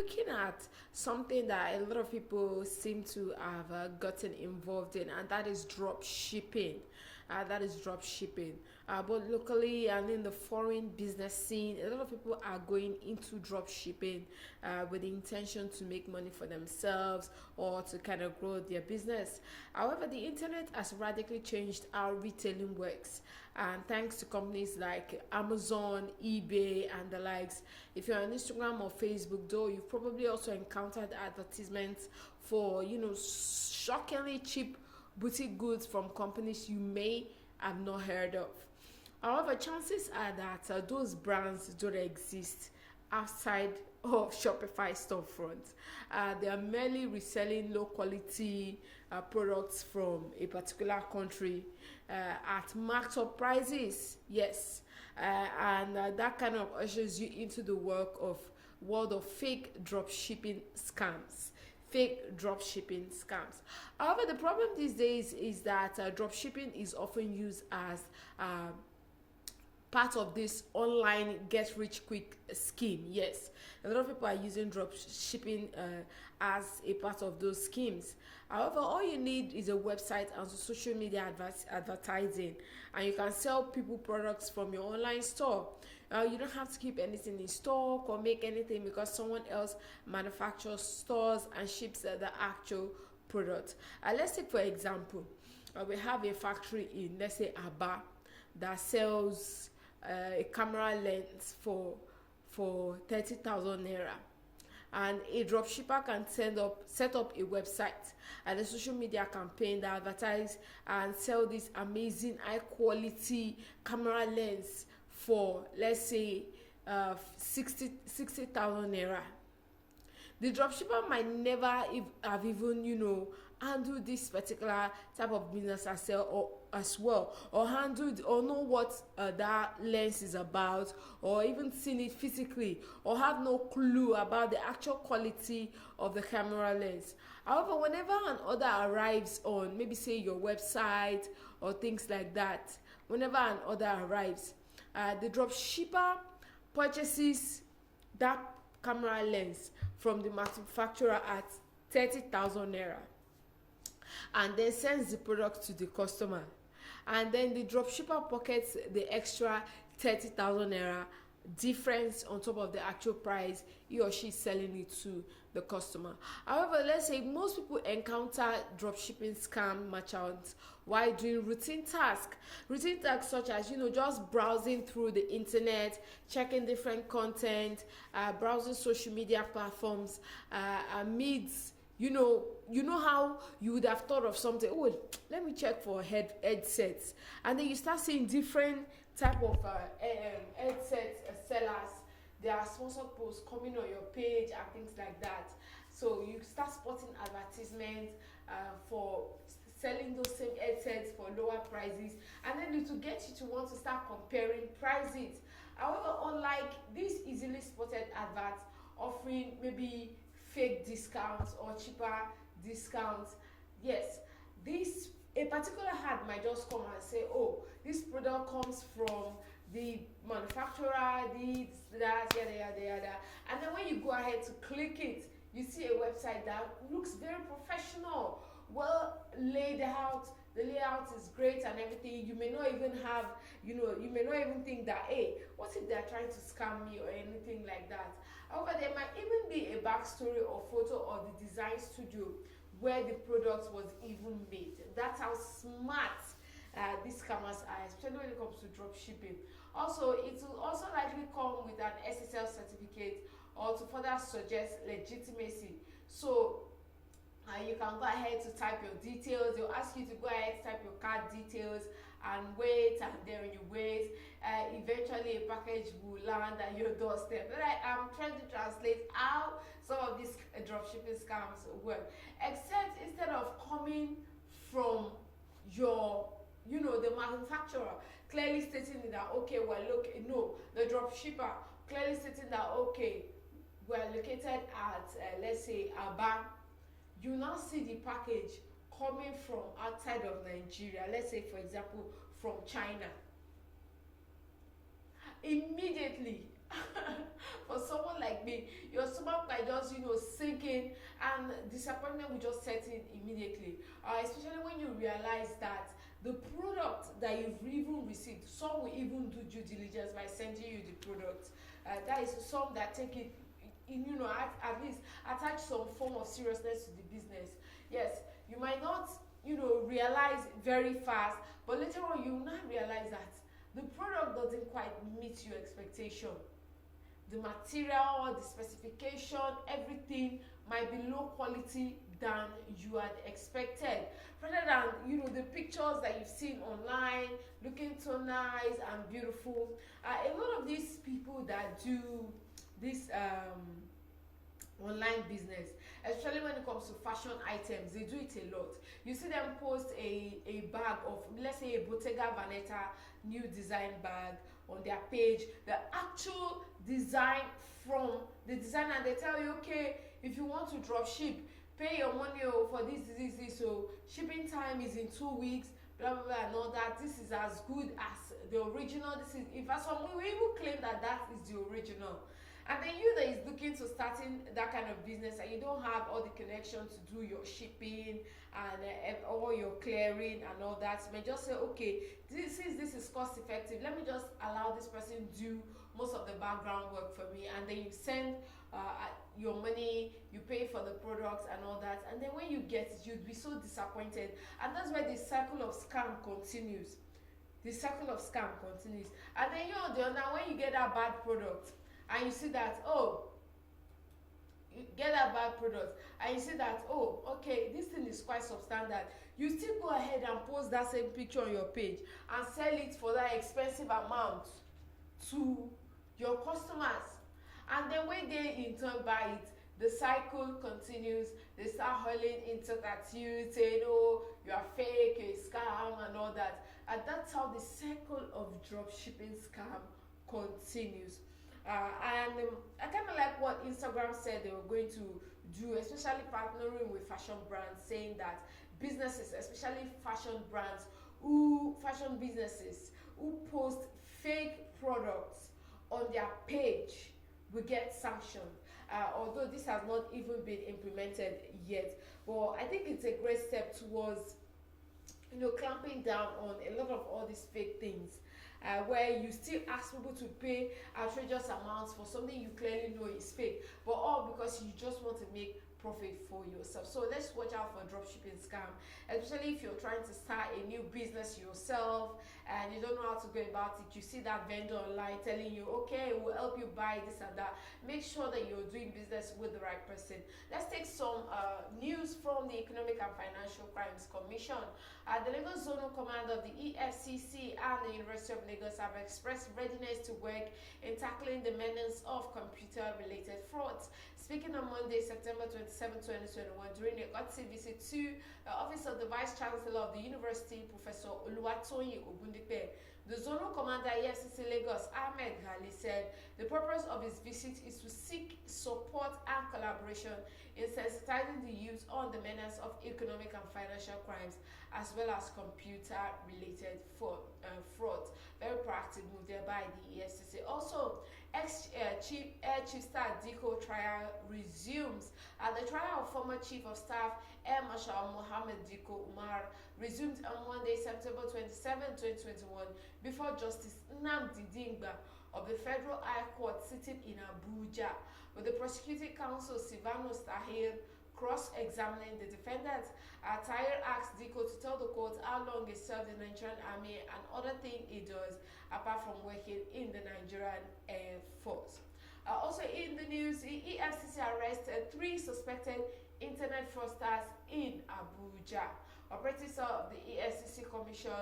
looking at something that a lot of people seem to have gotten involved in, and that is drop shipping. Both locally and in the foreign business scene, a lot of people are going into drop shipping with the intention to make money for themselves or to kind of grow their business. However, the internet has radically changed how retailing works, and thanks to companies like Amazon, eBay, and the likes. If you're on Instagram or Facebook, though, you've probably also encountered advertisements for, shockingly cheap boutique goods from companies you may have not heard of. However, chances are that those brands don't exist outside of Shopify storefront. They are merely reselling low quality products from a particular country at marked up prices. Yes, and that kind of ushers you into the world of fake drop shipping scams. However, the problem these days is that drop shipping is often used as part of this online get rich quick scheme. Yes, a lot of people are using drop shipping as a part of those schemes. However, all you need is a website and social media advertising, and you can sell people products from your online store. You don't have to keep anything in stock or make anything, because someone else manufactures, stores, and ships the actual product. Let's take for example, we have a factory in, let's say, Aba, that sells a camera lens for 30,000 naira, and a dropshipper can set up a website and a social media campaign that advertise and sell this amazing high quality camera lens for, let's say, 60,000 naira. The dropshipper might never have even handled this particular type of business as well, or handled or know what that lens is about, or even seen it physically, or have no clue about the actual quality of the camera lens. However, whenever an order arrives on, maybe say, your website or things like that, whenever an order arrives, the dropshipper purchases that camera lens from the manufacturer at 30,000 naira, and then sends the product to the customer, and then the dropshipper pockets the extra 30,000 naira difference on top of the actual price he or she is selling it to the customer. However, let's say most people encounter dropshipping scam merchants while doing routine tasks such as just browsing through the internet, checking different content, browsing social media platforms amidst how you would have thought of something. Oh, let me check for headsets, and then you start seeing different type of headset sellers. There are sponsored posts coming on your page and things like that. So you start spotting advertisements for selling those same headsets for lower prices, and then it will get you to want to start comparing prices. However, unlike these easily spotted adverts offering maybe fake discounts or cheaper discounts, yes, a particular ad might just come and say, oh, this product comes from the manufacturer, that, yada. And then when you go ahead to click it, you see a website that looks very professional, well laid out. The layout is great and everything. You may not even have, you may not even think that, hey, what if they're trying to scam me or anything like that. However, there might even be a backstory or photo of the design studio where the product was even made. That's how smart these scammers are, especially when it comes to drop shipping. Also, it will also likely come with an SSL certificate or to further suggest legitimacy. So you can go ahead to type your details. They'll ask you to go ahead to type your card details and wait, and then you wait. Eventually, a package will land at your doorstep. But I'm trying to translate how some of these dropshipping scams work. Except instead of coming from the manufacturer clearly stating that, okay, well, look, no, the dropshipper clearly stating that, okay, we're located at, let's say, Aba. You now see the package coming from outside of Nigeria, let's say, for example, from China. Immediately, For someone like me, your stomach might just, sink in, and disappointment will just set in immediately. Especially when you realize that the product that you've even received, some will even do due diligence by sending you the product. That is some that take it in, at least attach some form of seriousness to the business. Yes, you might not, realize very fast, but later on you will not realize that the product doesn't quite meet your expectation. The material, the specification, everything might be low quality than you had expected. Rather than, the pictures that you've seen online looking so nice and beautiful. A lot of these people that do this online business, especially when it comes to fashion items, they do it a lot. You see them post a bag of, let's say, a Bottega Veneta new design bag on their page, the actual design from the designer. They tell you, okay, if you want to drop ship, pay your money for this, so shipping time is in 2 weeks, blah blah blah, and all that. This is as good as the original. This is, in fact, some will even claim that that is the original. And then you that is looking to starting that kind of business, and you don't have all the connections to do your shipping and all your clearing and all that, you may just say, okay, this is cost effective, let me just allow this person do most of the background work for me, and then you send your money, you pay for the products and all that, and then when you get it, you'd be so disappointed. And that's where the cycle of scam continues. The cycle of scam continues. And then on the other, when you get that bad product, and you see that, you get that bad product, and you see that, okay, this thing is quite substandard, you still go ahead and post that same picture on your page and sell it for that expensive amount to your customers. And then when they in turn buy it, the cycle continues. They start hurling insult at you, saying, you are fake, you're a scam, and all that. And that's how the cycle of dropshipping scam continues. I kind of like what Instagram said they were going to do, especially partnering with fashion brands, saying that businesses, especially fashion businesses who post fake products on their page will get sanctioned. Although this has not even been implemented yet, but I think it's a great step towards, clamping down on a lot of all these fake things. Where you still ask people to pay outrageous amounts for something you clearly know is fake, but all because you just want to make profit for yourself. So let's watch out for dropshipping scam, especially if you're trying to start a new business yourself and you don't know how to go about it. You see that vendor online telling you, okay, we'll help you buy this and that. Make sure that you're doing business with the right person. Let's take some news from the Economic and Financial Crimes Commission. The Lagos Zonal Command of the EFCC and the University of Lagos have expressed readiness to work in tackling the menace of computer-related frauds. Speaking on Monday, September 27, 2021, during a courtesy visit to the office of the Vice Chancellor of the University, Professor Oluwatoyin Ogundipe, the Zonal Commander EFCC Lagos, Ahmed Ghali, said the purpose of his visit is to seek support and collaboration in sensitizing the youth on the menace of economic and financial crimes, as well as computer-related fraud. Very proactive move there by the EFCC. Also, ex-Chief Star Diko trial resumes. The trial of former Chief of Staff Air Marshal Mohammed Diko Umar resumed on Monday, September 27, 2021, before Justice Nnamdi Dingba of the Federal High Court sitting in Abuja, with the prosecuting counsel Silvanus Tahir cross-examining the defendant. Tahir asked Diko to tell the court how long he served in the Nigerian Army and other things he does apart from working in the Nigerian Air Force. Also in the news, the EFCC arrested 3 suspected internet fraudsters in Abuja. Operatives of the EFCC Commission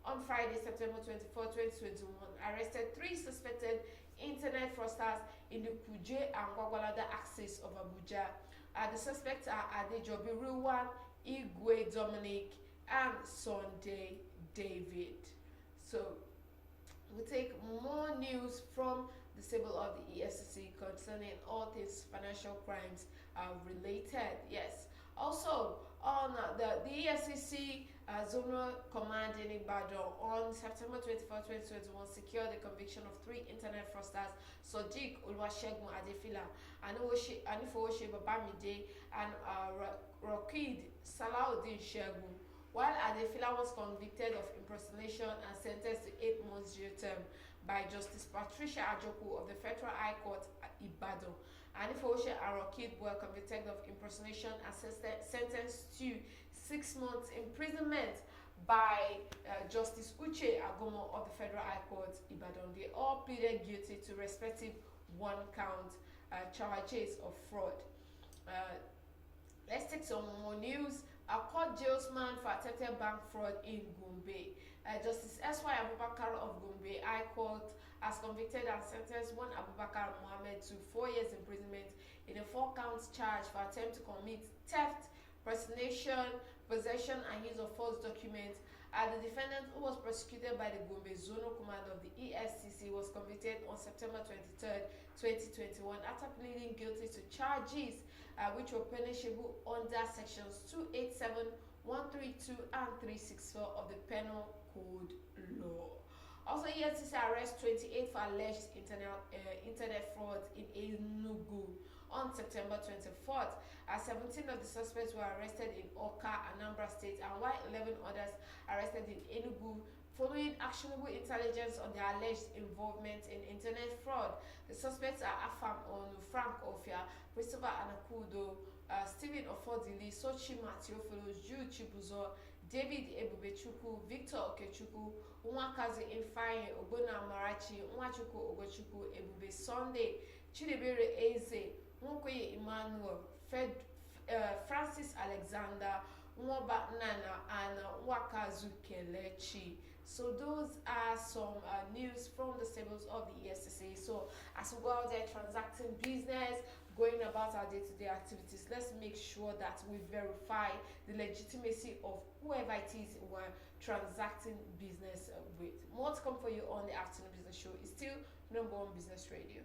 on Friday, September 24, 2021, arrested 3 suspected internet fraudsters in the Kuje and Gwagwalada axis of Abuja. The suspects are Adejobi Ruwan, Igwe Dominic, and Sunday David. So we'll take more news from the stable of the EFCC concerning all these financial crimes related. Yes. Also, on the EFCC Zonal Command in Ibadan on September 24, 2021, secured the conviction of 3 internet fraudsters, Sodiq Oluwasegun Adefila, Anifowose Babamide, and Rakid Salahuddin Shegun. While Adefila was convicted of impersonation and sentenced to 8 months jail term by Justice Patricia Ajoku of the Federal High Court at Ibadan. Anifowose and Rakid were convicted of impersonation and sentenced to 6 months imprisonment by Justice Uche Agomo of the Federal High Court Ibadan. They all pleaded guilty to respective 1-count charges of fraud. Let's take some more news. A court jails man for attempted bank fraud in Gombe. Justice S.Y. Abubakar of Gombe High Court has convicted and sentenced one Abubakar Mohammed to 4 years imprisonment in a 4-count charge for attempt to commit theft, personation, possession and use of false documents. The defendant, who was prosecuted by the Gombe Zonal Command of the EFCC, was convicted on September 23, 2021 after pleading guilty to charges which were punishable under sections 287, 132 and 364 of the Penal Code law. Also, EFCC arrests 28 for alleged internet fraud in Enugu on September 24th. 17 of the suspects were arrested in Oka, Anambra State, and while 11 others arrested in Enugu following actionable intelligence on their alleged involvement in internet fraud. The suspects are Afam Onu, Frank Ofia, Christopher Anakudo, Stephen Ofodili, Sochi Mattheophilos, Jude Chibuzo, David Ebubechukwu, Victor Okechukwu, Nwakazi Ifeanyi, Ogbonna Amarachi, Nwachukwu Ogochukwu, Ebube Sunday, Chidebere Eze, Nwokoye Emmanuel, Francis Alexander, Nwoba Nana, and Nwakazu Kelechi. So those are some news from the stables of the EFCC. So as we go out there transacting business, going about our day-to-day activities, let's make sure that we verify the legitimacy of whoever it is we're transacting business with. More to come for you on the Afternoon Business Show. It's still #1 Business Radio.